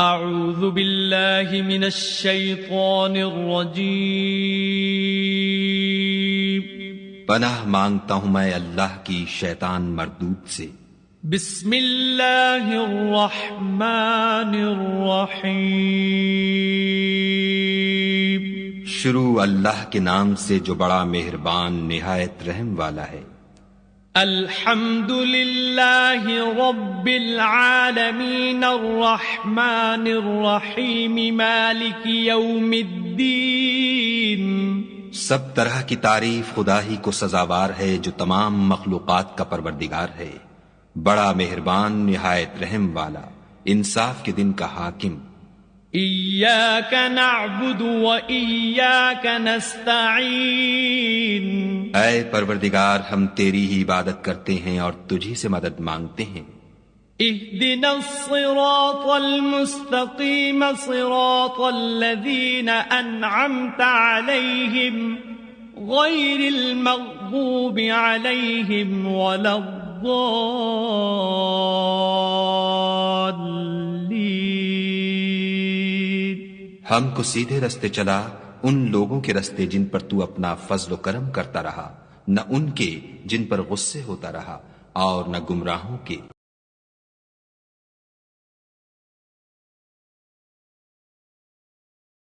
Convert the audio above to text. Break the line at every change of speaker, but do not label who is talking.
اعوذ باللہ من الشیطان الرجیم
پناہ مانگتا ہوں میں اللہ کی شیطان مردود سے۔
بسم اللہ الرحمن الرحیم
شروع اللہ کے نام سے جو بڑا مہربان نہایت رحم والا ہے۔
الحمد للہ رب العالمین الرحمن الرحیم مالک یوم الدین۔
سب طرح کی تعریف خدا ہی کو سزاوار ہے جو تمام مخلوقات کا پروردگار ہے، بڑا مہربان نہایت رحم والا، انصاف کے دن کا حاکم۔
ایاک نعبد و ایاک نستعین۔
اے پروردگار ہم تیری ہی عبادت کرتے ہیں اور تجھی سے مدد مانگتے ہیں۔
اہدنا الصراط المستقیم صراط الذین انعمت علیہم غیر المغضوب علیہم ولا الضالین۔
ہم کو سیدھے رستے چلا، ان لوگوں کے رستے جن پر تو اپنا فضل و کرم کرتا رہا، نہ ان کے جن پر غصے ہوتا رہا، اور نہ گمراہوں کے۔